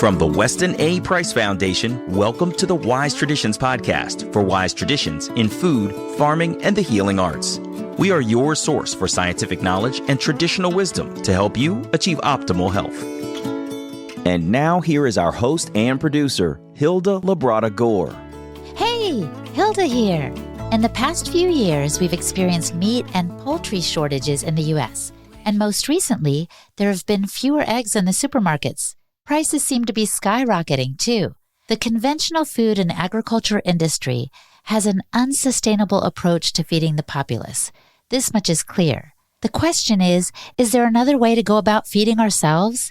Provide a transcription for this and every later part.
From the Weston A. Price Foundation, welcome to the Wise Traditions podcast for wise traditions in food, farming, and the healing arts. We are your source for scientific knowledge and traditional wisdom to help you achieve optimal health. And now here is our host and producer, Hilda Labrada Gore. Hey, Hilda here. In the past few years, we've experienced meat and poultry shortages in the U.S., and most recently, there have been fewer eggs in the supermarkets. Prices seem to be skyrocketing, too. The conventional food and agriculture industry has an unsustainable approach to feeding the populace. This much is clear. The question is there another way to go about feeding ourselves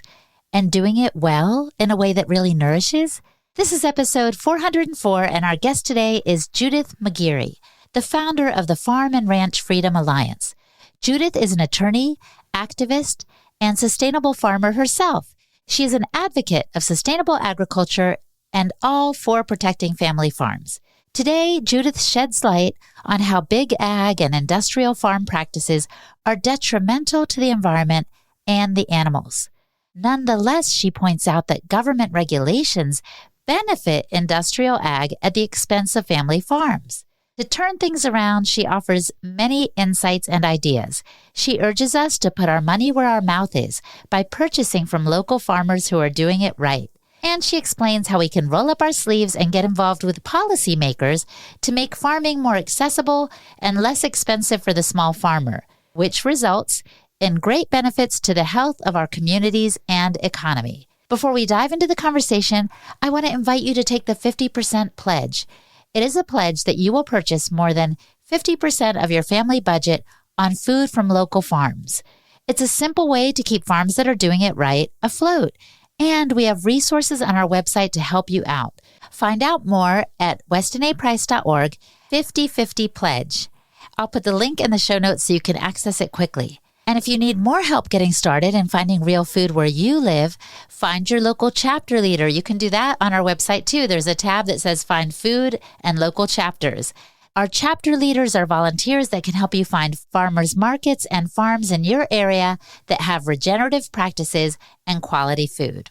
and doing it well in a way that really nourishes? This is episode 404, and our guest today is Judith McGeary, the founder of the Farm and Ranch Freedom Alliance. Judith is an attorney, activist, and sustainable farmer herself. She is an advocate of sustainable agriculture and all for protecting family farms. Today, Judith sheds light on how big ag and industrial farm practices are detrimental to the environment and the animals. Nonetheless, she points out that government regulations benefit industrial ag at the expense of family farms. To turn things around, she offers many insights and ideas. She urges us to put our money where our mouth is by purchasing from local farmers who are doing it right. And she explains how we can roll up our sleeves and get involved with policymakers to make farming more accessible and less expensive for the small farmer, which results in great benefits to the health of our communities and economy. Before we dive into the conversation, I want to invite you to take the 50% pledge. It is a pledge that you will purchase more than 50% of your family budget on food from local farms. It's a simple way to keep farms that are doing it right afloat. And we have resources on our website to help you out. Find out more at westonaprice.org, 50/50 pledge. I'll put the link in the show notes so you can access it quickly. And if you need more help getting started and finding real food where you live, find your local chapter leader. You can do that on our website too. There's a tab that says Find Food and Local Chapters. Our chapter leaders are volunteers that can help you find farmers markets and farms in your area that have regenerative practices and quality food.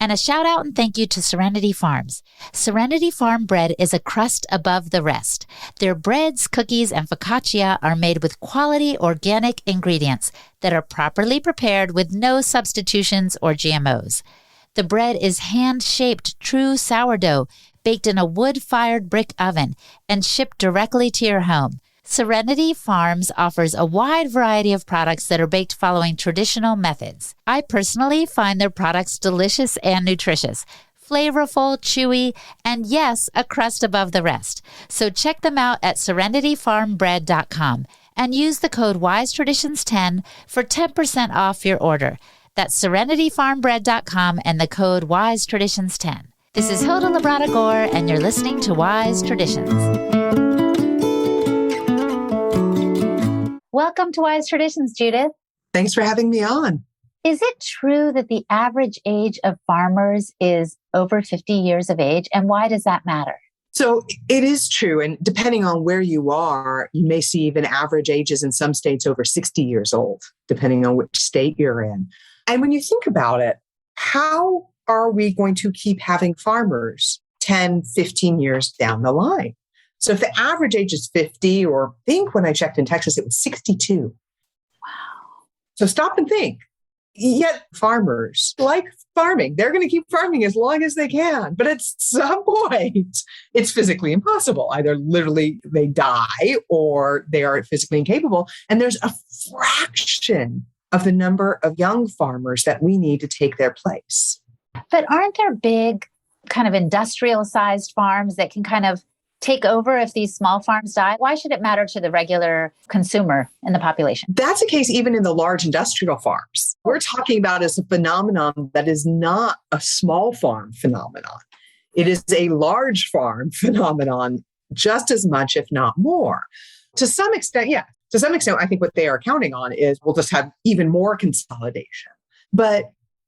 And a shout out and thank you to Serenity Farms. Serenity Farm bread is a crust above the rest. Their breads, cookies, and focaccia are made with quality organic ingredients that are properly prepared with no substitutions or GMOs. The bread is hand-shaped true sourdough, baked in a wood-fired brick oven, and shipped directly to your home. Serenity Farms offers a wide variety of products that are baked following traditional methods. I personally find their products delicious and nutritious, flavorful, chewy, and yes, a crust above the rest. So check them out at serenityfarmbread.com and use the code WISETRADITIONS10 for 10% off your order. That's serenityfarmbread.com and the code WISETRADITIONS10. This is Hilda Labrada Gore, and you're listening to Wise Traditions. Welcome to Wise Traditions, Judith. Thanks for having me on. Is it true that the average age of farmers is over 50 years of age? And why does that matter? So it is true. And depending on where you are, you may see even average ages in some states over 60 years old, depending on which state you're in. And when you think about it, how are we going to keep having farmers 10, 15 years down the line? So if the average age is 50, or I think when I checked in Texas, it was 62. Wow. So stop and think. Yet farmers like farming. They're going to keep farming as long as they can. But at some point, it's physically impossible. Either literally they die or they are physically incapable. And there's a fraction of the number of young farmers that we need to take their place. But aren't there big kind of industrial sized farms that can kind of take over if these small farms die? Why should it matter to the regular consumer in the population? That's the case even in the large industrial farms. We're talking about as a phenomenon that is not a small farm phenomenon. It is a large farm phenomenon just as much, if not more. To some extent, yeah. To some extent, I think what they are counting on is we'll just have even more consolidation. But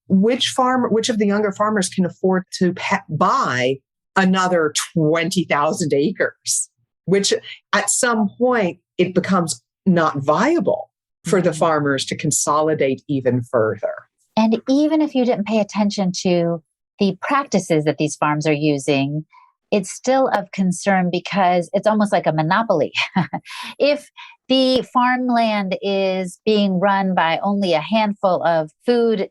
which of the younger farmers can afford to buy another 20,000 acres, which at some point it becomes not viable for the farmers to consolidate even further. And even if you didn't pay attention to the practices that these farms are using, it's still of concern because it's almost like a monopoly. If the farmland is being run by only a handful of food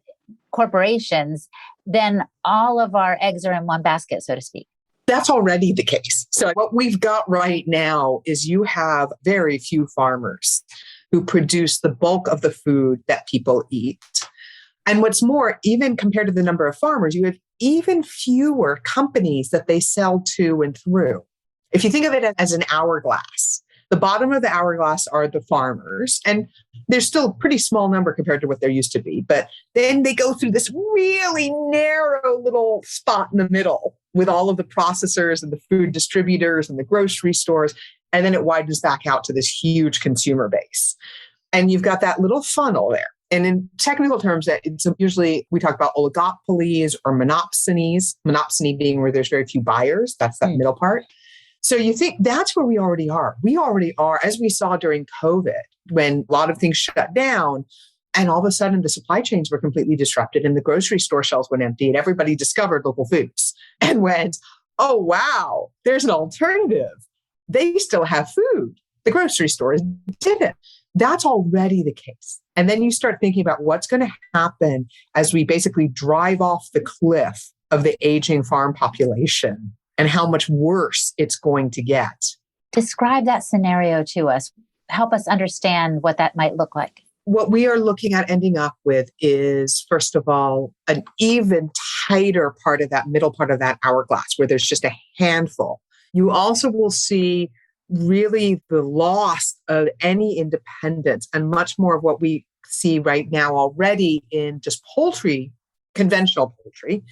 corporations, then all of our eggs are in one basket, so to speak. That's already the case. So what we've got right now is you have very few farmers who produce the bulk of the food that people eat. And what's more, even compared to the number of farmers, you have even fewer companies that they sell to and through. If you think of it as an hourglass, the bottom of the hourglass are the farmers, and there's still a pretty small number compared to what there used to be. But then they go through this really narrow little spot in the middle with all of the processors and the food distributors and the grocery stores. And then it widens back out to this huge consumer base. And you've got that little funnel there. And in technical terms, it's usually we talk about oligopolies or monopsonies, monopsony being where there's very few buyers. That's that middle part. So you think that's where we already are. We already are, as we saw during COVID, when a lot of things shut down and all of a sudden the supply chains were completely disrupted and the grocery store shelves went empty and everybody discovered local foods and went, oh, wow, there's an alternative. They still have food. The grocery stores didn't. That's already the case. And then you start thinking about what's going to happen as we basically drive off the cliff of the aging farm population and how much worse it's going to get. Describe that scenario to us. Help us understand what that might look like. What we are looking at ending up with is, first of all, an even tighter part of that middle part of that hourglass where there's just a handful. You also will see really the loss of any independence and much more of what we see right now already in just poultry, conventional poultry,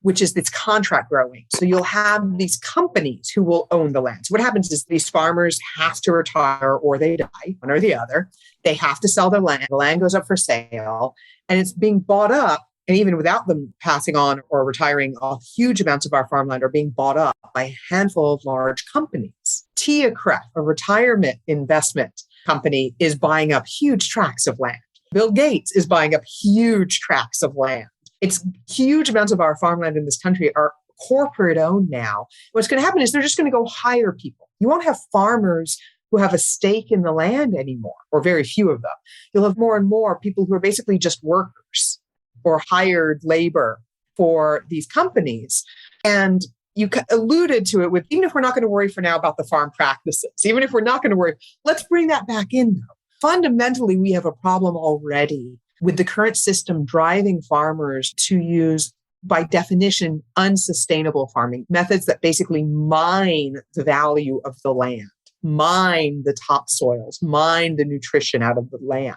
which is this contract growing. So you'll have these companies who will own the land. So what happens is these farmers have to retire or they die, one or the other. They have to sell their land. The land goes up for sale and it's being bought up. And even without them passing on or retiring, huge amounts of our farmland are being bought up by a handful of large companies. TIAA-CREF, a retirement investment company, is buying up huge tracts of land. Bill Gates is buying up huge tracts of land. It's huge amounts of our farmland in this country are corporate owned now. What's going to happen is they're just going to go hire people. You won't have farmers who have a stake in the land anymore, or very few of them. You'll have more and more people who are basically just workers or hired labor for these companies. And you alluded to it with, even if we're not going to worry for now about the farm practices, even if we're not going to worry, let's bring that back in though. Fundamentally, we have a problem already with the current system driving farmers to use, by definition, unsustainable farming methods that basically mine the value of the land, mine the topsoils, mine the nutrition out of the land.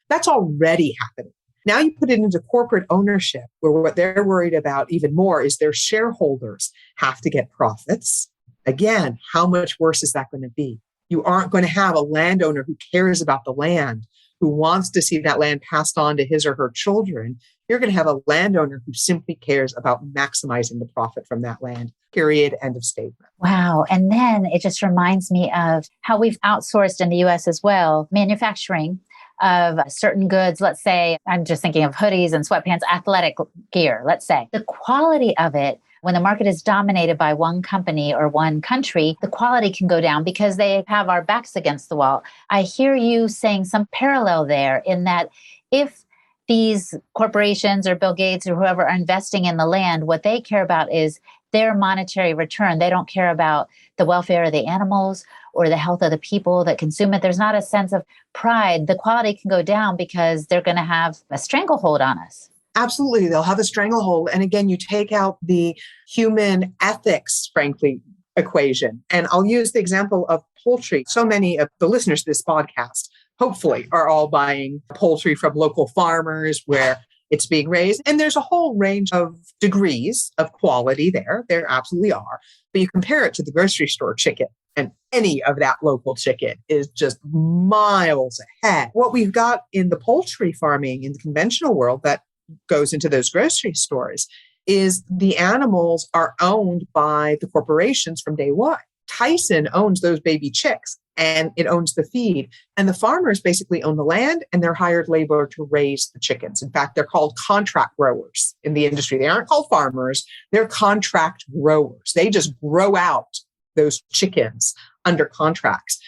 That's already happening. Now you put it into corporate ownership, where what they're worried about even more is their shareholders have to get profits. Again, how much worse is that going to be? You aren't going to have a landowner who cares about the land, who wants to see that land passed on to his or her children. You're going to have a landowner who simply cares about maximizing the profit from that land. Period. End of statement. Wow. And then it just reminds me of how we've outsourced in the US as well, manufacturing of certain goods. Let's say, I'm just thinking of hoodies and sweatpants, athletic gear, let's say. The quality of it, when the market is dominated by one company or one country, the quality can go down because they have our backs against the wall. I hear you saying some parallel there in that if these corporations or Bill Gates or whoever are investing in the land, what they care about is their monetary return. They don't care about the welfare of the animals or the health of the people that consume it. There's not a sense of pride. The quality can go down because they're going to have a stranglehold on us. Absolutely. They'll have a stranglehold. And again, you take out the human ethics, frankly, equation. And I'll use the example of poultry. So many of the listeners to this podcast, hopefully, are all buying poultry from local farmers where it's being raised. And there's a whole range of degrees of quality there. There absolutely are. But you compare it to the grocery store chicken, and any of that local chicken is just miles ahead. What we've got in the poultry farming in the conventional world that goes into those grocery stores is the animals are owned by the corporations from day one. Tyson owns those baby chicks and it owns the feed. And the farmers basically own the land and they're hired labor to raise the chickens. In fact, they're called contract growers in the industry. They aren't called farmers. They're contract growers. They just grow out those chickens under contracts.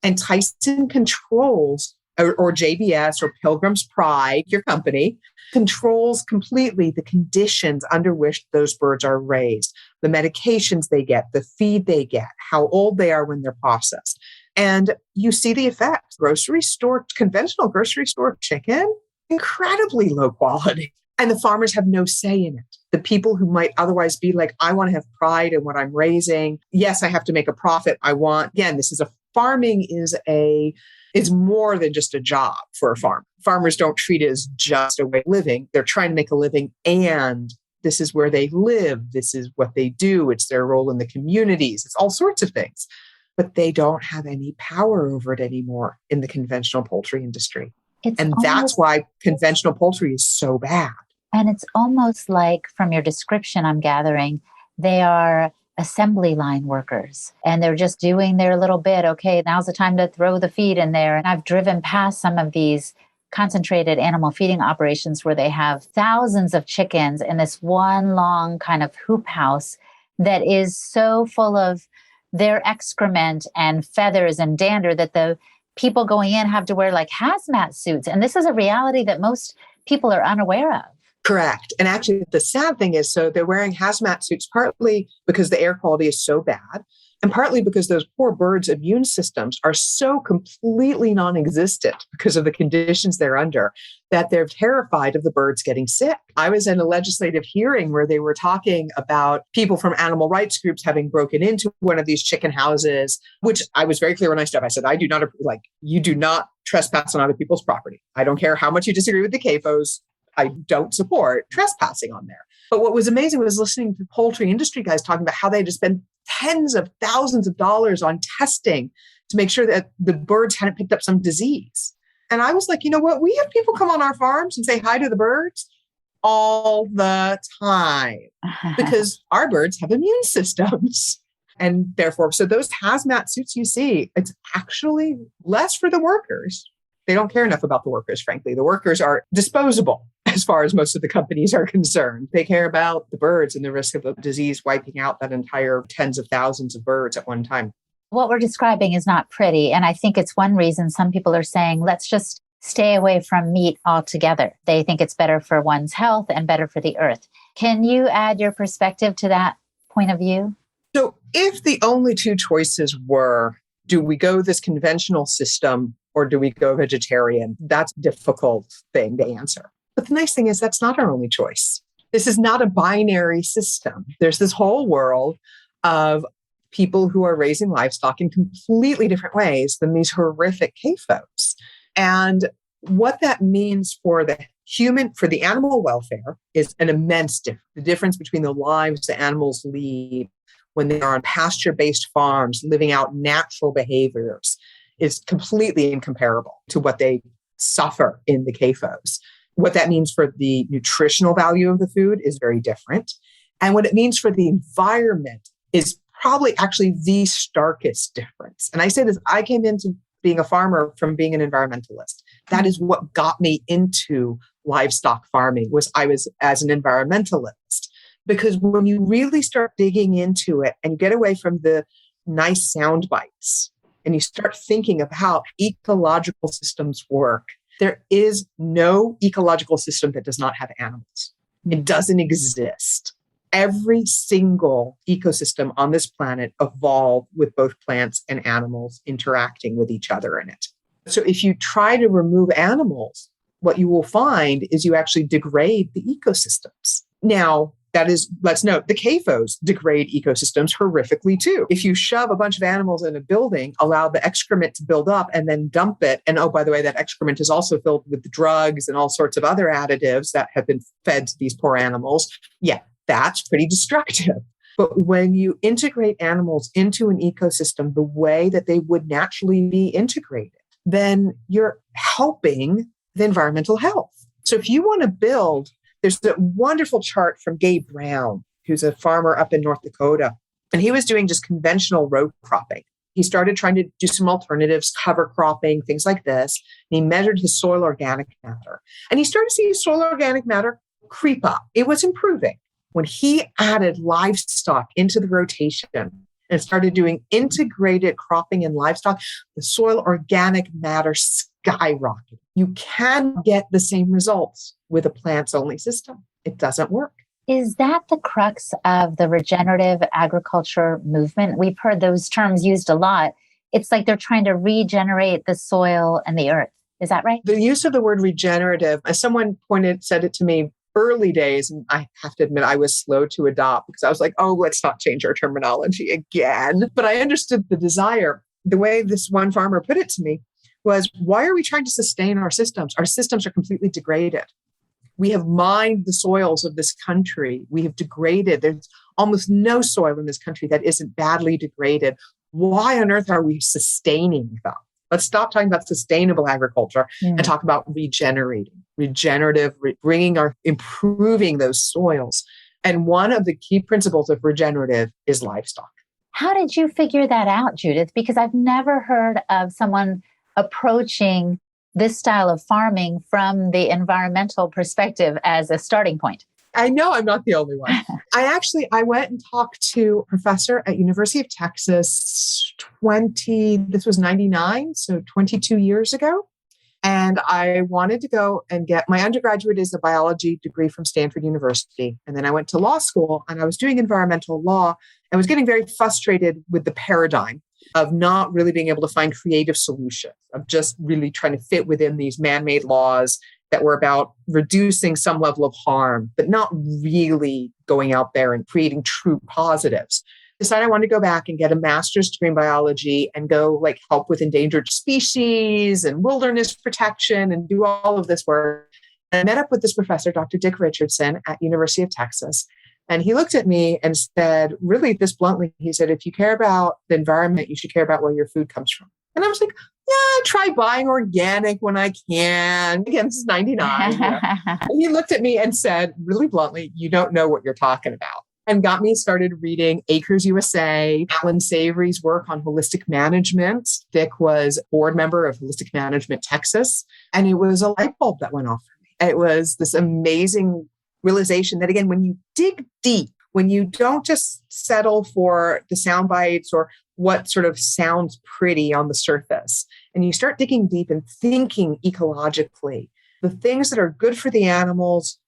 And Tyson controls, or JBS or Pilgrim's Pride, your company, controls completely the conditions under which those birds are raised, the medications they get, the feed they get, how old they are when they're processed. And you see the effect. Conventional grocery store chicken, incredibly low quality. And the farmers have no say in it. The people who might otherwise be like, I want to have pride in what I'm raising. Yes, I have to make a profit. Farming is more than just a job for a farmer. Farmers don't treat it as just a way of living. They're trying to make a living, and this is where they live. This is what they do. It's their role in the communities. It's all sorts of things. But they don't have any power over it anymore in the conventional poultry industry. That's why conventional poultry is so bad. And it's almost like, from your description, I'm gathering, they are assembly line workers and they're just doing their little bit. Okay, now's the time to throw the feed in there. And I've driven past some of these concentrated animal feeding operations where they have thousands of chickens in this one long kind of hoop house that is so full of their excrement and feathers and dander that the people going in have to wear like hazmat suits. And this is a reality that most people are unaware of. Correct. And actually, the sad thing is, so they're wearing hazmat suits partly because the air quality is so bad, and partly because those poor birds' immune systems are so completely non-existent because of the conditions they're under that they're terrified of the birds getting sick. I was in a legislative hearing where they were talking about people from animal rights groups having broken into one of these chicken houses, which I was very clear when I stood up. I said, you do not trespass on other people's property. I don't care how much you disagree with the CAFOs. I don't support trespassing on there. But what was amazing was listening to poultry industry guys talking about how they had to spend tens of thousands of dollars on testing to make sure that the birds hadn't picked up some disease. And I was like, you know what? We have people come on our farms and say hi to the birds all the time because our birds have immune systems. And therefore, so those hazmat suits you see, it's actually less for the workers. They don't care enough about the workers, frankly. The workers are disposable as far as most of the companies are concerned. They care about the birds and the risk of a disease wiping out that entire tens of thousands of birds at one time. What we're describing is not pretty. And I think it's one reason some people are saying, let's just stay away from meat altogether. They think it's better for one's health and better for the earth. Can you add your perspective to that point of view? So if the only two choices were, do we go this conventional system or do we go vegetarian? That's a difficult thing to answer. But the nice thing is that's not our only choice. This is not a binary system. There's this whole world of people who are raising livestock in completely different ways than these horrific CAFOs. And what that means for the animal welfare is an immense difference. The difference between the lives the animals lead when they are on pasture-based farms, living out natural behaviors, is completely incomparable to what they suffer in the CAFOs. What that means for the nutritional value of the food is very different. And what it means for the environment is probably actually the starkest difference. And I say this, I came into being a farmer from being an environmentalist. That is what got me into livestock farming, was I was as an environmentalist. Because when you really start digging into it and you get away from the nice sound bites and you start thinking of how ecological systems work, there is no ecological system that does not have animals. It doesn't exist. Every single ecosystem on this planet evolved with both plants and animals interacting with each other in it. So if you try to remove animals, what you will find is you actually degrade the ecosystems. Now, that is, let's note, the CAFOs degrade ecosystems horrifically too. If you shove a bunch of animals in a building, allow the excrement to build up and then dump it, and oh, by the way, that excrement is also filled with drugs and all sorts of other additives that have been fed to these poor animals. Yeah, that's pretty destructive. But when you integrate animals into an ecosystem the way that they would naturally be integrated, then you're helping the environmental health. So if you want to build, there's a wonderful chart from Gabe Brown, who's a farmer up in North Dakota. And he was doing just conventional row cropping. He started trying to do some alternatives, cover cropping, things like this. And he measured his soil organic matter. And he started to see his soil organic matter creep up. It was improving. When he added livestock into the rotation and started doing integrated cropping and livestock, the soil organic matter skyrocketed. You can get the same results with a plants-only system. It doesn't work. Is that the crux of the regenerative agriculture movement? We've heard those terms used a lot. It's like they're trying to regenerate the soil and the earth. Is that right? The use of the word regenerative, as someone said it to me early days, and I have to admit I was slow to adopt because I was like, oh, let's not change our terminology again. But I understood the desire. The way this one farmer put it to me was, why are we trying to sustain our systems? Our systems are completely degraded. We have mined the soils of this country. We have degraded. There's almost no soil in this country that isn't badly degraded. Why on earth are we sustaining them? Let's stop talking about sustainable agriculture and talk about regenerating, improving those soils. And one of the key principles of regenerative is livestock. How did you figure that out, Judith? Because I've never heard of someone approaching this style of farming from the environmental perspective as a starting point. I know I'm not the only one. I went and talked to a professor at University of Texas this was 99, so 22 years ago. And I wanted to go and get my undergraduate is a biology degree from Stanford University. And then I went to law school and I was doing environmental law and was getting very frustrated with the paradigm of not really being able to find creative solutions, of just really trying to fit within these man-made laws that were about reducing some level of harm, but not really going out there and creating true positives. Decided I wanted to go back and get a master's degree in biology and go help with endangered species and wilderness protection and do all of this work. And I met up with this professor, Dr. Dick Richardson at University of Texas. And he looked at me and said, really this bluntly, he said, if you care about the environment, you should care about where your food comes from. And I was like, yeah, I try buying organic when I can. Again, this is 99. And he looked at me and said, really bluntly, you don't know what you're talking about. And got me started reading Acres USA, Alan Savory's work on holistic management. Dick was board member of Holistic Management Texas. And it was a light bulb that went off for me. It was this amazing realization that, again, when you dig deep, when you don't just settle for the sound bites or what sort of sounds pretty on the surface, and you start digging deep and thinking ecologically, the things that are good for the animals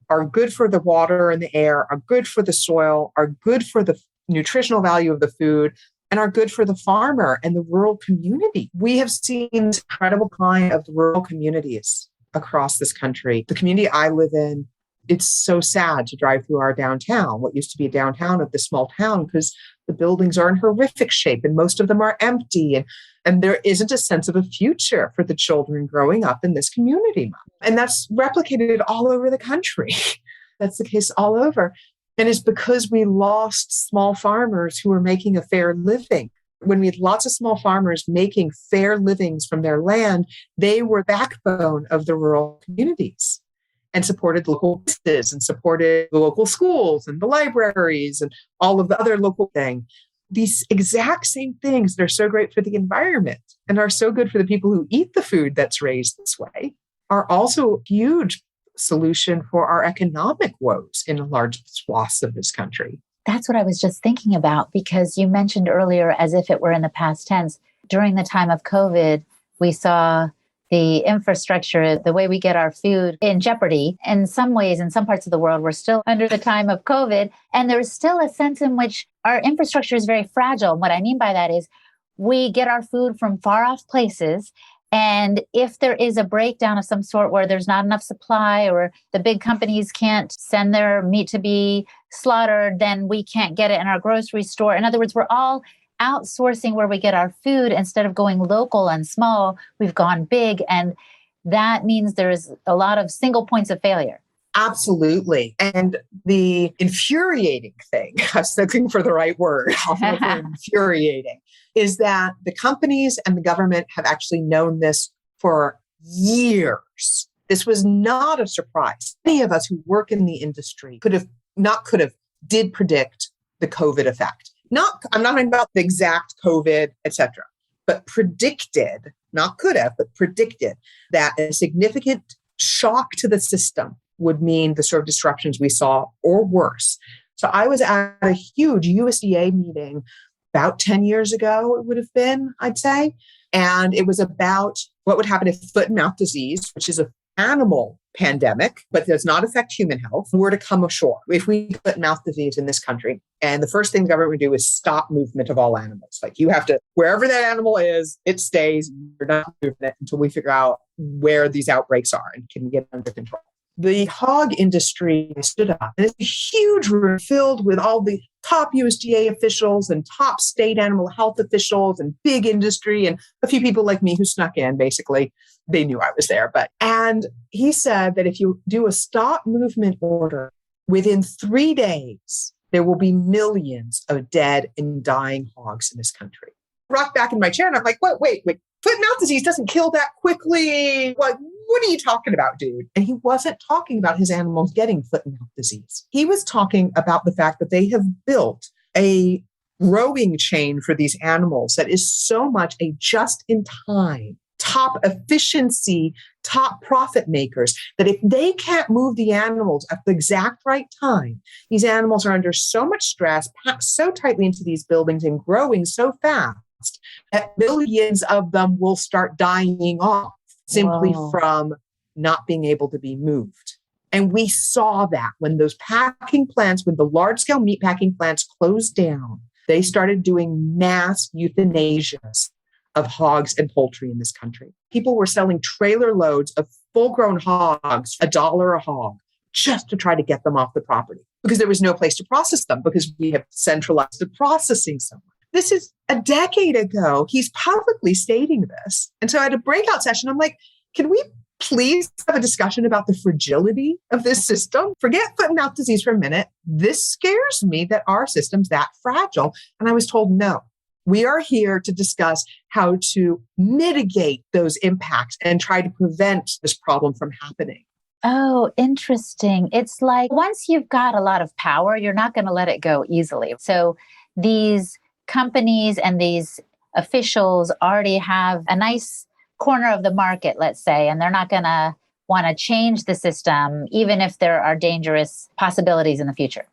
are good for the water and the air, are good for the soil, are good for the nutritional value of the food, and are good for the farmer and the rural community. We have seen this incredible kind of rural communities across this country. The community I live in, it's so sad to drive through our downtown, what used to be a downtown of this small town, because the buildings are in horrific shape and most of them are empty. And there isn't a sense of a future for the children growing up in this community. And that's replicated all over the country. That's the case all over. And it's because we lost small farmers who were making a fair living. When we had lots of small farmers making fair livings from their land, they were the backbone of the rural communities and supported local businesses and supported the local schools and the libraries and all of the other local things. These exact same things that are so great for the environment and are so good for the people who eat the food that's raised this way are also a huge solution for our economic woes in large swaths of this country. That's what I was just thinking about, because you mentioned earlier, as if it were in the past tense, during the time of COVID, we saw the infrastructure, the way we get our food in jeopardy. In some ways, in some parts of the world, we're still under the time of COVID. And there's still a sense in which our infrastructure is very fragile. And what I mean by that is we get our food from far off places. And if there is a breakdown of some sort where there's not enough supply or the big companies can't send their meat to be slaughtered, then we can't get it in our grocery store. In other words, we're all outsourcing where we get our food instead of going local and small. We've gone big. And that means there's a lot of single points of failure. Absolutely. And the infuriating thing, I was looking for the right word, infuriating, is that the companies and the government have actually known this for years. This was not a surprise. Many of us who work in the industry did predict the COVID effect. I'm not talking about the exact COVID, et cetera, but predicted, not could have, but predicted that a significant shock to the system would mean the sort of disruptions we saw or worse. So I was at a huge USDA meeting about 10 years ago, it would have been, I'd say. And it was about what would happen if foot and mouth disease, which is an animal pandemic, but does not affect human health, were to come ashore. If we foot and mouth disease in this country, and the first thing the government would do is stop movement of all animals. Like you have to, wherever that animal is, it stays. You're not moving it until we figure out where these outbreaks are and can get under control. The hog industry stood up. And it's a huge room filled with all the top USDA officials and top state animal health officials and big industry and a few people like me who snuck in, basically. They knew I was there. And he said that if you do a stop movement order, within 3 days, there will be millions of dead and dying hogs in this country. I rocked back in my chair and I'm like, wait. Foot and mouth disease doesn't kill that quickly. What are you talking about, dude? And he wasn't talking about his animals getting foot and mouth disease. He was talking about the fact that they have built a growing chain for these animals that is so much a just-in-time, top efficiency, top profit makers, that if they can't move the animals at the exact right time, these animals are under so much stress, packed so tightly into these buildings and growing so fast that millions of them will start dying off simply from not being able to be moved. And we saw that when those packing plants, when the large-scale meat packing plants closed down, they started doing mass euthanasias of hogs and poultry in this country. People were selling trailer loads of full-grown hogs, $1 a hog, just to try to get them off the property because there was no place to process them because we have centralized the processing somewhere. This is a decade ago. He's publicly stating this. And so at a breakout session, I'm like, can we please have a discussion about the fragility of this system? Forget foot and mouth disease for a minute. This scares me that our system's that fragile. And I was told, no, we are here to discuss how to mitigate those impacts and try to prevent this problem from happening. Oh, interesting. It's like once you've got a lot of power, you're not going to let it go easily. So these companies and these officials already have a nice corner of the market, let's say, and they're not going to want to change the system, even if there are dangerous possibilities in the future.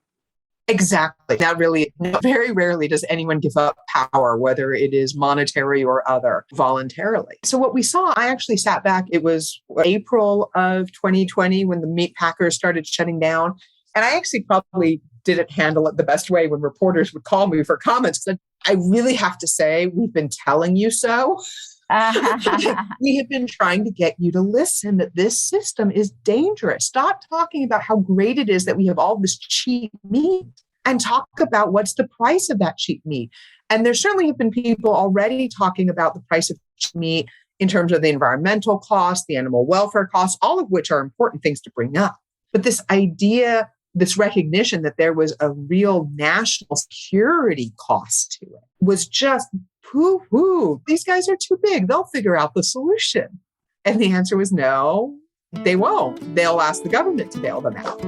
Exactly. That really, very rarely does anyone give up power, whether it is monetary or other, voluntarily. So what we saw, I actually sat back, it was April of 2020 when the meat packers started shutting down. And I actually probably didn't handle it the best way when reporters would call me for comments. I really have to say, we've been telling you so. We have been trying to get you to listen that this system is dangerous. Stop talking about how great it is that we have all this cheap meat and talk about what's the price of that cheap meat. And there certainly have been people already talking about the price of cheap meat in terms of the environmental costs, the animal welfare costs, all of which are important things to bring up. But this idea, this recognition that there was a real national security cost to it was just poo-hoo. These guys are too big. They'll figure out the solution. And the answer was no, they won't. They'll ask the government to bail them out.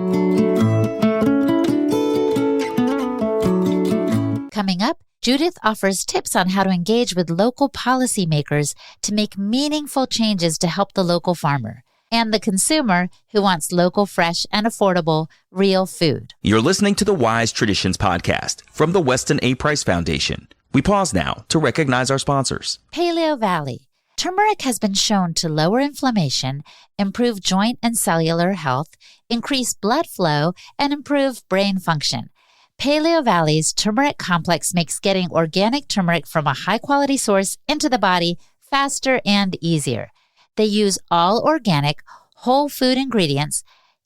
Coming up, Judith offers tips on how to engage with local policymakers to make meaningful changes to help the local farmer and the consumer who wants local, fresh, and affordable, real food. You're listening to the Wise Traditions podcast from the Weston A. Price Foundation. We pause now to recognize our sponsors. Paleo Valley. Turmeric has been shown to lower inflammation, improve joint and cellular health, increase blood flow, and improve brain function. Paleo Valley's turmeric complex makes getting organic turmeric from a high-quality source into the body faster and easier. They use all organic, whole food ingredients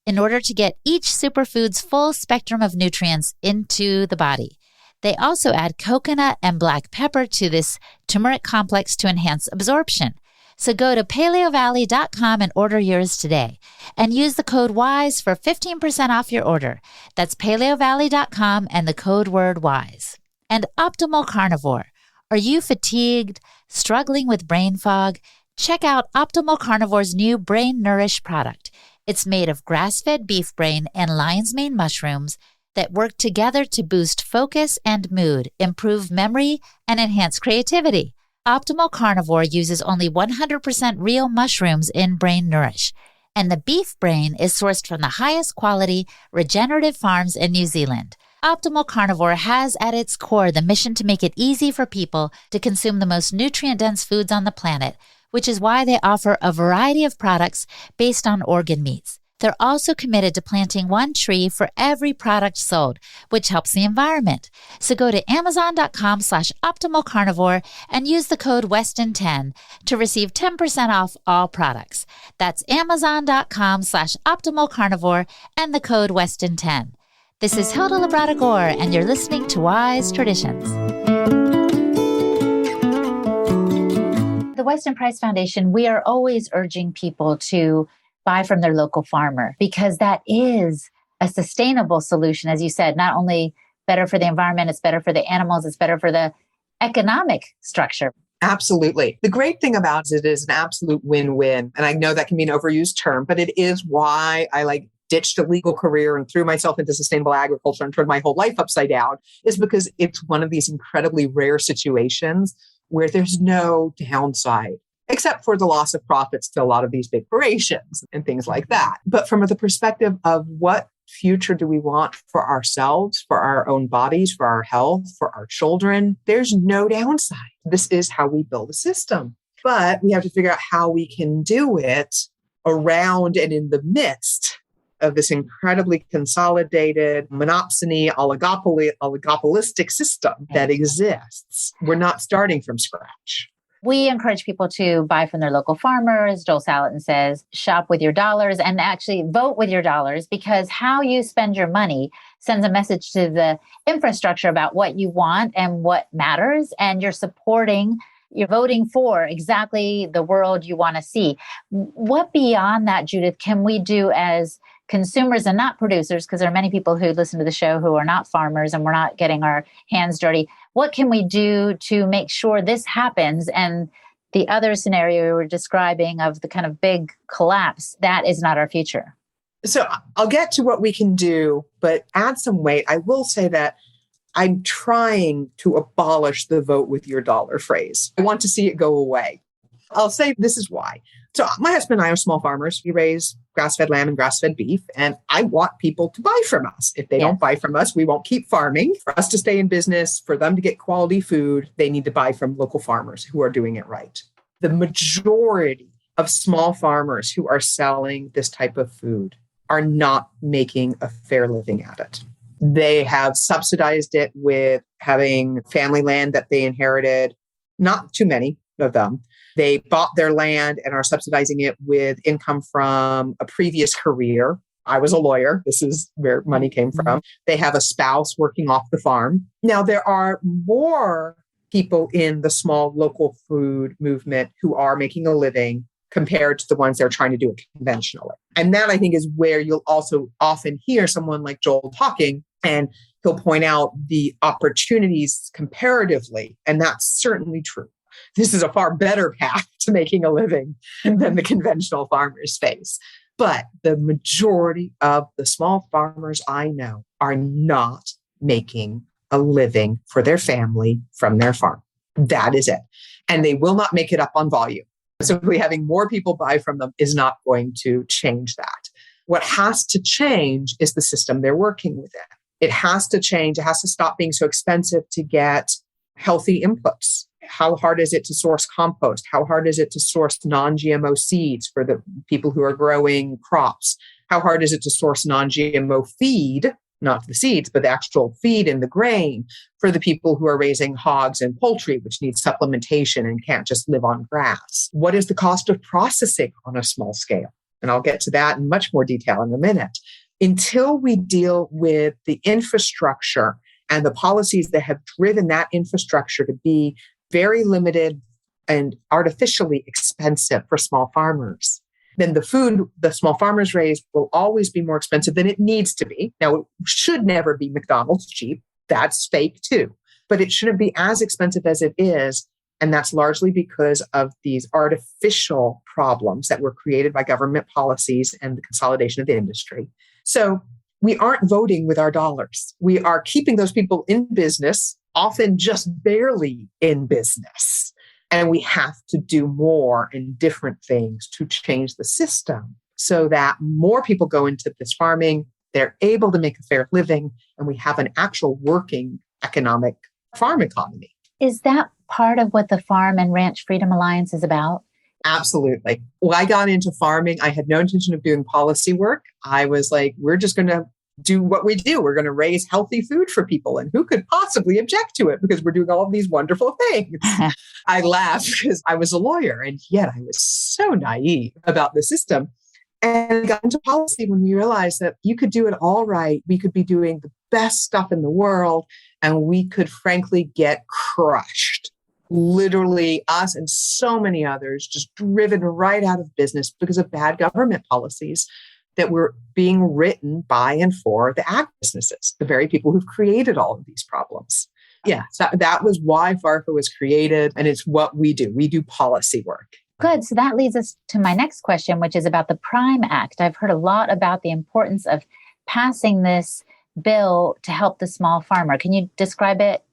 in order to get each superfood's full spectrum of nutrients into the body. They also add coconut and black pepper to this turmeric complex to enhance absorption. So go to paleovalley.com and order yours today. And use the code WISE for 15% off your order. That's paleovalley.com and the code word WISE. And Optimal Carnivore. Are you fatigued, struggling with brain fog? Check out Optimal Carnivore's new Brain Nourish product. It's made of grass-fed beef brain and lion's mane mushrooms, that work together to boost focus and mood, improve memory, and enhance creativity. Optimal Carnivore uses only 100% real mushrooms in Brain Nourish, and the beef brain is sourced from the highest quality regenerative farms in New Zealand. Optimal Carnivore has at its core the mission to make it easy for people to consume the most nutrient-dense foods on the planet, which is why they offer a variety of products based on organ meats. They're also committed to planting one tree for every product sold, which helps the environment. So go to amazon.com/optimalcarnivore and use the code Weston10 to receive 10% off all products. That's amazon.com/optimalcarnivore and the code Weston10. This is Hilda Labrada Gore, and you're listening to Wise Traditions. The Weston Price Foundation, we are always urging people to buy from their local farmer because that is a sustainable solution. As you said, not only better for the environment, it's better for the animals, it's better for the economic structure. Absolutely. The great thing about it is an absolute win-win. And I know that can be an overused term, but it is why I ditched a legal career and threw myself into sustainable agriculture and turned my whole life upside down, is because it's one of these incredibly rare situations where there's no downside, except for the loss of profits to a lot of these big corporations and things like that. But from the perspective of what future do we want for ourselves, for our own bodies, for our health, for our children, there's no downside. This is how we build a system. But we have to figure out how we can do it around and in the midst of this incredibly consolidated, monopsony, oligopolistic system that exists. We're not starting from scratch. We encourage people to buy from their local farmers. Joel Salatin says, shop with your dollars and actually vote with your dollars, because how you spend your money sends a message to the infrastructure about what you want and what matters. And you're voting for exactly the world you want to see. What beyond that, Judith, can we do as consumers and not producers? Because there are many people who listen to the show who are not farmers and we're not getting our hands dirty. What can we do to make sure this happens? And the other scenario we were describing of the kind of big collapse, that is not our future. So I'll get to what we can do, but add some weight. I will say that I'm trying to abolish the vote with your dollar phrase. I want to see it go away. I'll say this is why. So my husband and I are small farmers. We raise grass-fed lamb and grass-fed beef, and I want people to buy from us. If they don't buy from us, we won't keep farming. For us to stay in business, for them to get quality food, they need to buy from local farmers who are doing it right. The majority of small farmers who are selling this type of food are not making a fair living at it. They have subsidized it with having family land that they inherited, not too many of them. They bought their land and are subsidizing it with income from a previous career. I was a lawyer. This is where money came from. They have a spouse working off the farm. Now, there are more people in the small local food movement who are making a living compared to the ones that are trying to do it conventionally. And that, I think, is where you'll also often hear someone like Joel talking, and he'll point out the opportunities comparatively. And that's certainly true. This is a far better path to making a living than the conventional farmers face. But the majority of the small farmers I know are not making a living for their family from their farm. That is it. And they will not make it up on volume. Simply having more people buy from them is not going to change that. What has to change is the system they're working within. It has to change. It has to stop being so expensive to get healthy inputs. How hard is it to source compost? How hard is it to source non-GMO seeds for the people who are growing crops? How hard is it to source non-GMO feed, not the seeds, but the actual feed and the grain for the people who are raising hogs and poultry, which needs supplementation and can't just live on grass? What is the cost of processing on a small scale? And I'll get to that in much more detail in a minute. Until we deal with the infrastructure and the policies that have driven that infrastructure to be very limited and artificially expensive for small farmers, then the food the small farmers raise will always be more expensive than it needs to be. Now, it should never be McDonald's cheap. That's fake too. But it shouldn't be as expensive as it is. And that's largely because of these artificial problems that were created by government policies and the consolidation of the industry. So we aren't voting with our dollars. We are keeping those people in business, often just barely in business. And we have to do more and different things to change the system so that more people go into this farming, they're able to make a fair living, and we have an actual working economic farm economy. Is that part of what the Farm and Ranch Freedom Alliance is about? Absolutely. When I got into farming, I had no intention of doing policy work. I was like, we're just going to do what we do. We're going to raise healthy food for people. And who could possibly object to it because we're doing all of these wonderful things? I laughed because I was a lawyer, and yet I was so naive about the system. And got into policy when we realized that you could do it all right. We could be doing the best stuff in the world, and we could frankly get crushed. Literally, us and so many others just driven right out of business because of bad government policies that were being written by and for the ag businesses, the very people who've created all of these problems. Yeah, so that was why FARFA was created, and it's what we do. We do policy work. Good. So that leads us to my next question, which is about the PRIME Act. I've heard a lot about the importance of passing this bill to help the small farmer. Can you describe it?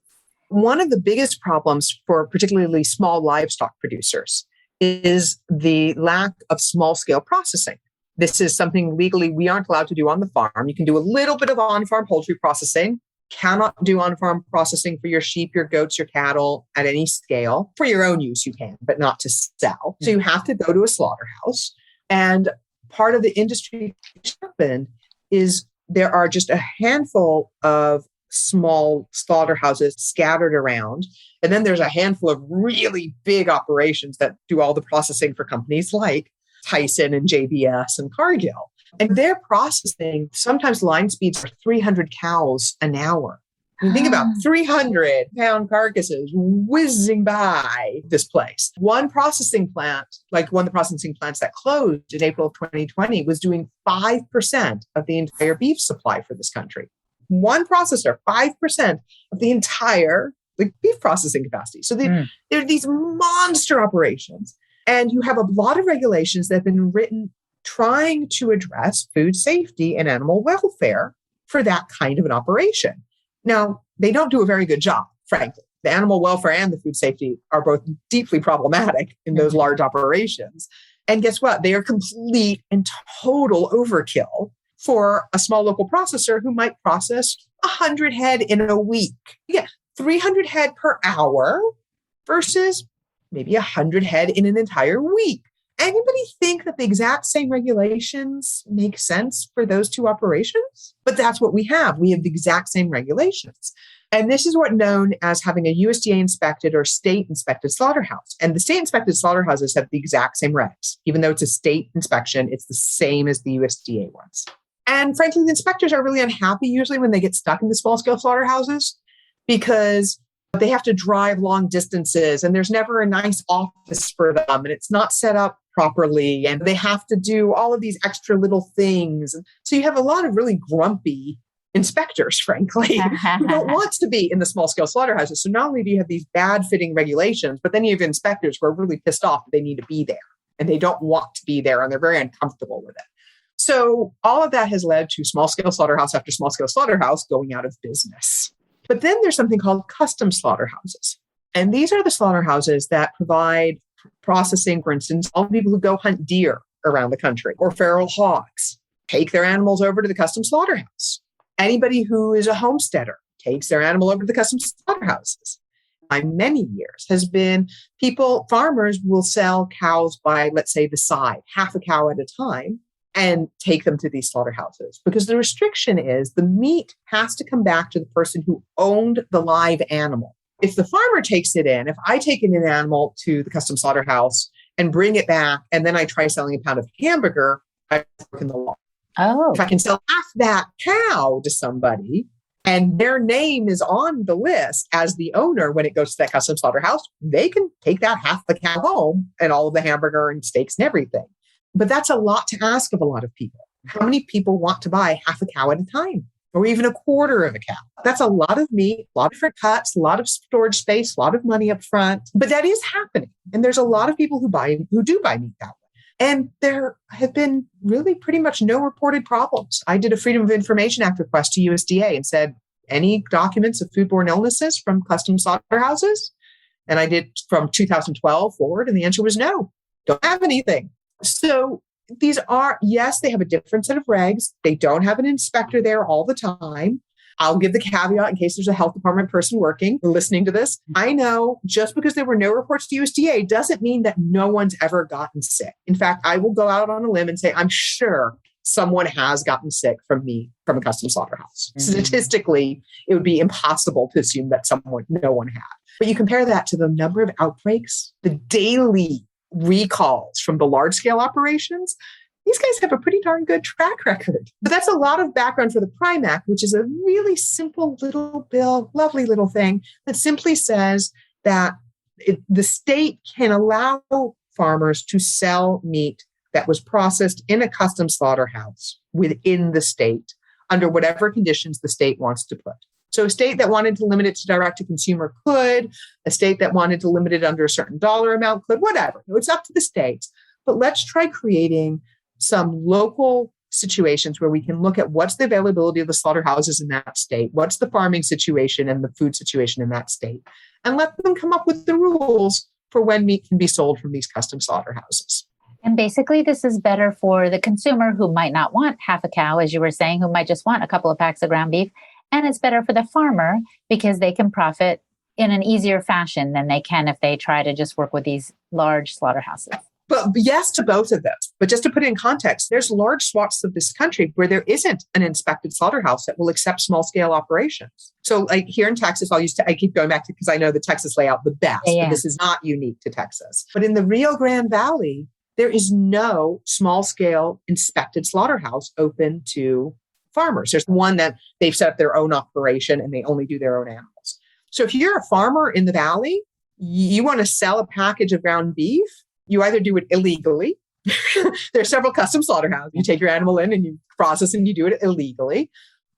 One of the biggest problems for particularly small livestock producers is the lack of small-scale processing. This is something legally we aren't allowed to do on the farm. You can do a little bit of on-farm poultry processing, cannot do on-farm processing for your sheep, your goats, your cattle at any scale. For your own use, you can, but not to sell. So you have to go to a slaughterhouse. And part of the industry that's happened is there are just a handful of small slaughterhouses scattered around. And then there's a handful of really big operations that do all the processing for companies like Tyson and JBS and Cargill. And they're processing, sometimes line speeds are 300 cows an hour. You think about 300-pound carcasses whizzing by this place. One processing plant, like one of the processing plants that closed in April of 2020, was doing 5% of the entire beef supply for this country. One processor, 5% of the entire beef processing capacity. So there are these monster operations. And you have a lot of regulations that have been written trying to address food safety and animal welfare for that kind of an operation. Now, they don't do a very good job, frankly. The animal welfare and the food safety are both deeply problematic in those large operations. And guess what? They are complete and total overkill for a small local processor who might process 100 head in a week. Yeah, 300 head per hour versus maybe 100 head in an entire week. Anybody think that the exact same regulations make sense for those two operations? But that's what we have. We have the exact same regulations. And this is what's known as having a USDA inspected or state inspected slaughterhouse. And the state inspected slaughterhouses have the exact same regs. Even though it's a state inspection, it's the same as the USDA ones. And frankly, the inspectors are really unhappy usually when they get stuck in the small scale slaughterhouses because they have to drive long distances and there's never a nice office for them and it's not set up properly and they have to do all of these extra little things. So you have a lot of really grumpy inspectors, frankly, who don't want to be in the small scale slaughterhouses. So not only do you have these bad fitting regulations, but then you have inspectors who are really pissed off that they need to be there and they don't want to be there and they're very uncomfortable with it. So all of that has led to small scale slaughterhouse after small scale slaughterhouse going out of business. But then there's something called custom slaughterhouses. And these are the slaughterhouses that provide processing, for instance, all the people who go hunt deer around the country or feral hogs take their animals over to the custom slaughterhouse. Anybody who is a homesteader takes their animal over to the custom slaughterhouses. By many years has been farmers will sell cows by, let's say, the side, half a cow at a time, and take them to these slaughterhouses. Because the restriction is the meat has to come back to the person who owned the live animal. If the farmer takes it in, if I take in an animal to the custom slaughterhouse and bring it back, and then I try selling a pound of hamburger, I've broken the law. Oh. If I can sell half that cow to somebody and their name is on the list as the owner when it goes to that custom slaughterhouse, they can take that half the cow home and all of the hamburger and steaks and everything. But that's a lot to ask of a lot of people. How many people want to buy half a cow at a time or even a quarter of a cow? That's a lot of meat, a lot of different cuts, a lot of storage space, a lot of money up front. But that is happening. And there's a lot of people who do buy meat that way. And there have been really pretty much no reported problems. I did a Freedom of Information Act request to USDA and said, any documents of foodborne illnesses from custom slaughterhouses? And I did from 2012 forward, and the answer was no, don't have anything. So these are, yes, they have a different set of regs. They don't have an inspector there all the time. I'll give the caveat in case there's a health department person working, listening to this. I know just because there were no reports to USDA doesn't mean that no one's ever gotten sick. In fact, I will go out on a limb and say, I'm sure someone has gotten sick from a custom slaughterhouse. Mm-hmm. Statistically, it would be impossible to assume that no one had. But you compare that to the number of outbreaks, the daily recalls from the large-scale operations, these guys have a pretty darn good track record. But that's a lot of background for the Prime Act, which is a really simple little bill, lovely little thing that simply says that the state can allow farmers to sell meat that was processed in a custom slaughterhouse within the state under whatever conditions the state wants to put. So a state that wanted to limit it to direct to consumer could, a state that wanted to limit it under a certain dollar amount could, whatever. It's up to the states. But let's try creating some local situations where we can look at what's the availability of the slaughterhouses in that state, what's the farming situation and the food situation in that state, and let them come up with the rules for when meat can be sold from these custom slaughterhouses. And basically, this is better for the consumer who might not want half a cow, as you were saying, who might just want a couple of packs of ground beef. And it's better for the farmer because they can profit in an easier fashion than they can if they try to just work with these large slaughterhouses. But yes to both of those. But just to put it in context, there's large swaths of this country where there isn't an inspected slaughterhouse that will accept small scale operations. So like here in Texas, I keep going back to because I know the Texas layout the best, but this is not unique to Texas. But in the Rio Grande Valley, there is no small scale inspected slaughterhouse open to farmers. There's one that they've set up their own operation and they only do their own animals. So if you're a farmer in the valley, you want to sell a package of ground beef, you either do it illegally. There are several custom slaughterhouses. You take your animal in and you process and you do it illegally.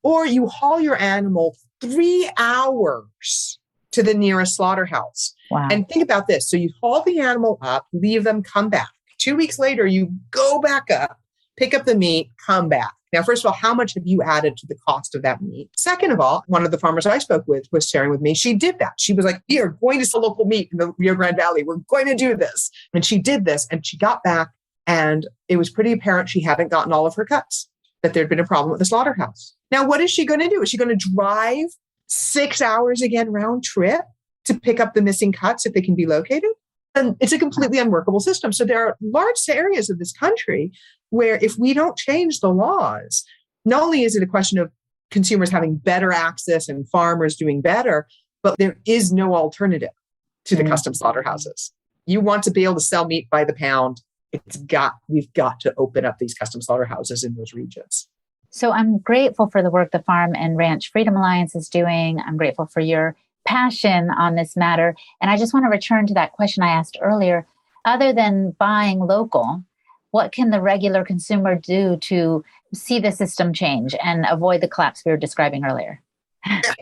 Or you haul your animal 3 hours to the nearest slaughterhouse. Wow. And think about this. So you haul the animal up, leave them, come back. 2 weeks later, you go back up, pick up the meat, come back. Now, first of all, how much have you added to the cost of that meat? Second of all, one of the farmers I spoke with was sharing with me, she did that. She was like, we are going to sell local meat in the Rio Grande Valley. We're going to do this. And she did this and she got back and it was pretty apparent she hadn't gotten all of her cuts, that there'd been a problem with the slaughterhouse. Now, what is she going to do? Is she going to drive 6 hours again round trip to pick up the missing cuts if they can be located? And it's a completely unworkable system. So there are large areas of this country where if we don't change the laws, not only is it a question of consumers having better access and farmers doing better, but there is no alternative to the custom slaughterhouses. You want to be able to sell meat by the pound, we've got to open up these custom slaughterhouses in those regions. So I'm grateful for the work the Farm and Ranch Freedom Alliance is doing. I'm grateful for your passion on this matter. And I just want to return to that question I asked earlier. Other than buying local, what can the regular consumer do to see the system change and avoid the collapse we were describing earlier?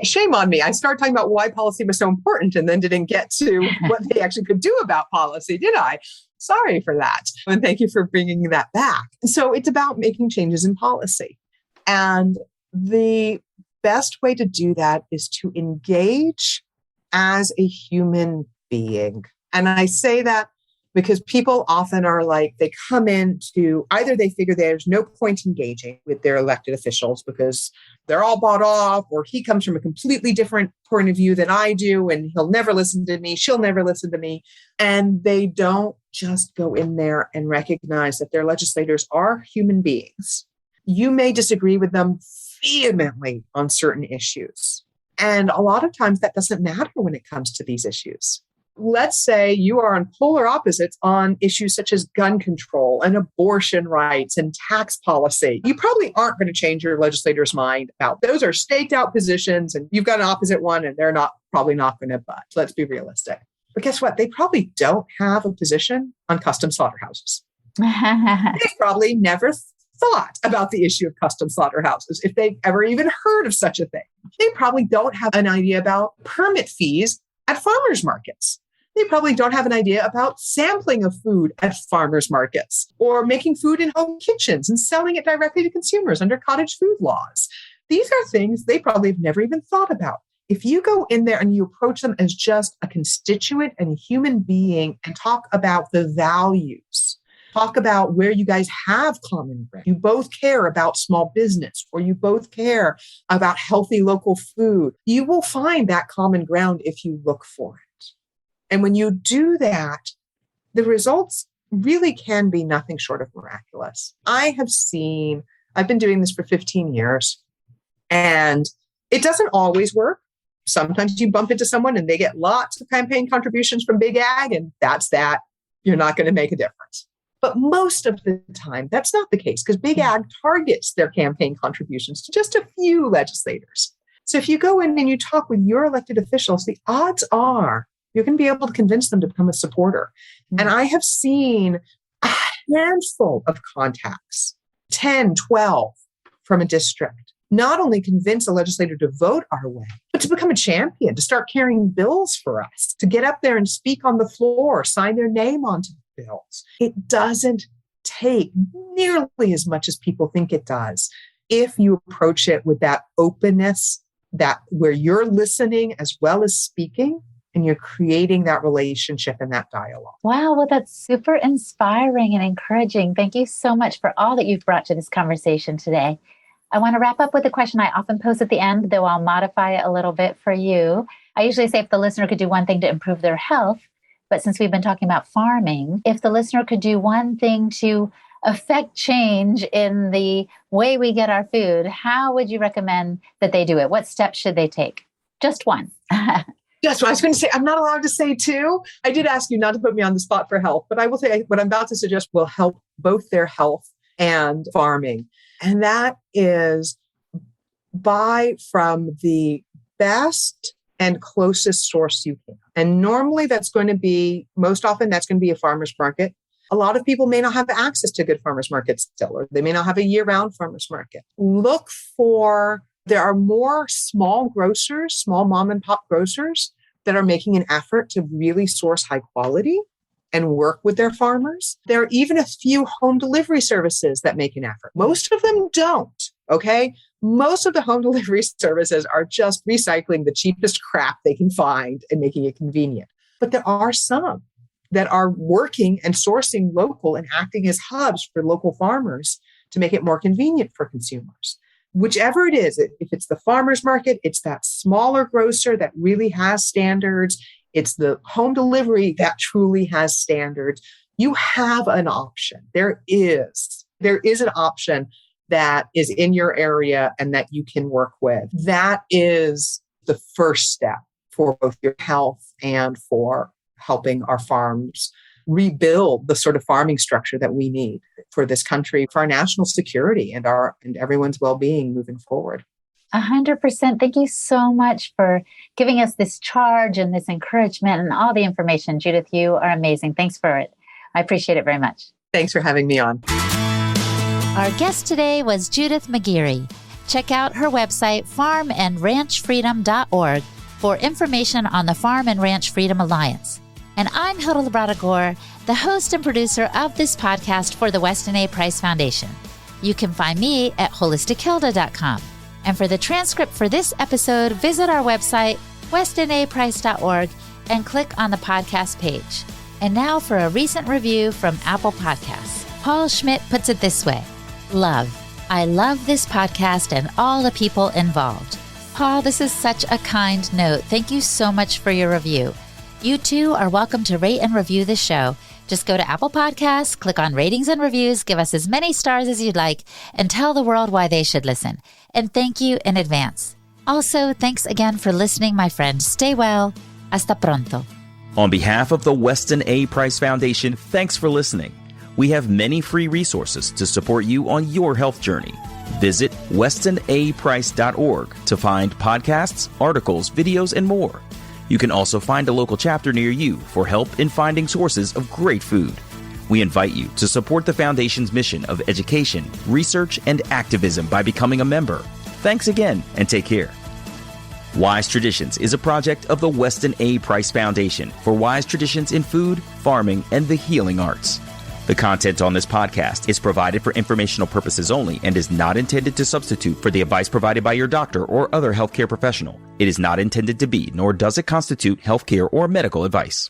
Shame on me. I started talking about why policy was so important and then didn't get to what they actually could do about policy, did I? Sorry for that. And thank you for bringing that back. So it's about making changes in policy. And the best way to do that is to engage as a human being. And I say that because people often are like, they come into either they figure there's no point engaging with their elected officials because they're all bought off, or he comes from a completely different point of view than I do, and he'll never listen to me, she'll never listen to me. And they don't just go in there and recognize that their legislators are human beings. You may disagree with them vehemently on certain issues. And a lot of times that doesn't matter when it comes to these issues. Let's say you are on polar opposites on issues such as gun control and abortion rights and tax policy. You probably aren't going to change your legislator's mind about those. Are staked out positions and you've got an opposite one and they're probably not going to budge. Let's be realistic. But guess what? They probably don't have a position on custom slaughterhouses. They've probably never thought about the issue of custom slaughterhouses if they've ever even heard of such a thing. They probably don't have an idea about permit fees at farmers markets. They probably don't have an idea about sampling of food at farmers markets or making food in home kitchens and selling it directly to consumers under cottage food laws. These are things they probably have never even thought about. If you go in there and you approach them as just a constituent and a human being and talk about the values, talk about where you guys have common ground. You both care about small business, or you both care about healthy local food. You will find that common ground if you look for it. And when you do that, the results really can be nothing short of miraculous. I've been doing this for 15 years, and it doesn't always work. Sometimes you bump into someone and they get lots of campaign contributions from Big Ag, and that's that. You're not going to make a difference. But most of the time, that's not the case, because Big Ag targets their campaign contributions to just a few legislators. So if you go in and you talk with your elected officials, the odds are you're going to be able to convince them to become a supporter. And I have seen a handful of contacts, 10, 12 from a district, not only convince a legislator to vote our way, but to become a champion, to start carrying bills for us, to get up there and speak on the floor, sign their name onto the bills. It doesn't take nearly as much as people think it does if you approach it with that openness, that where you're listening as well as speaking, and you're creating that relationship and that dialogue. Wow, well, that's super inspiring and encouraging. Thank you so much for all that you've brought to this conversation today. I want to wrap up with a question I often pose at the end, though I'll modify it a little bit for you. I usually say if the listener could do one thing to improve their health, but since we've been talking about farming, if the listener could do one thing to affect change in the way we get our food, how would you recommend that they do it? What steps should they take? Just one. Yes, well, I was going to say, I'm not allowed to say two. I did ask you not to put me on the spot for health, but I will say what I'm about to suggest will help both their health and farming. And that is buy from the best and closest source you can. And normally most often that's going to be a farmer's market. A lot of people may not have access to good farmer's markets still, or they may not have a year-round farmer's market. There are more small grocers, small mom and pop grocers that are making an effort to really source high quality and work with their farmers. There are even a few home delivery services that make an effort. Most of them don't, okay? Most of the home delivery services are just recycling the cheapest crap they can find and making it convenient. But there are some that are working and sourcing local and acting as hubs for local farmers to make it more convenient for consumers. Whichever it is, if it's the farmer's market, it's that smaller grocer that really has standards, it's the home delivery that truly has standards, you have an option. There is an option that is in your area and that you can work with. That is the first step for both your health and for helping our farms rebuild the sort of farming structure that we need for this country, for our national security and everyone's well-being moving forward. 100%. Thank you so much for giving us this charge and this encouragement and all the information. Judith, you are amazing. Thanks for it. I appreciate it very much. Thanks for having me on. Our guest today was Judith McGeary. Check out her website, farmandranchfreedom.org, for information on the Farm and Ranch Freedom Alliance. And I'm Hilda Labrador, the host and producer of this podcast for the Weston A. Price Foundation. You can find me at holistichilda.com. And for the transcript for this episode, visit our website, westonaprice.org, and click on the podcast page. And now for a recent review from Apple Podcasts. Paul Schmidt puts it this way: love. I love this podcast and all the people involved. Paul, this is such a kind note. Thank you so much for your review. You too are welcome to rate and review the show. Just go to Apple Podcasts, click on ratings and reviews, give us as many stars as you'd like, and tell the world why they should listen. And thank you in advance. Also, thanks again for listening, my friend. Stay well. Hasta pronto. On behalf of the Weston A. Price Foundation, thanks for listening. We have many free resources to support you on your health journey. Visit westonaprice.org to find podcasts, articles, videos, and more. You can also find a local chapter near you for help in finding sources of great food. We invite you to support the Foundation's mission of education, research, and activism by becoming a member. Thanks again, and take care. Wise Traditions is a project of the Weston A. Price Foundation for wise traditions in food, farming, and the healing arts. The content on this podcast is provided for informational purposes only and is not intended to substitute for the advice provided by your doctor or other healthcare professional. It is not intended to be, nor does it constitute healthcare or medical advice.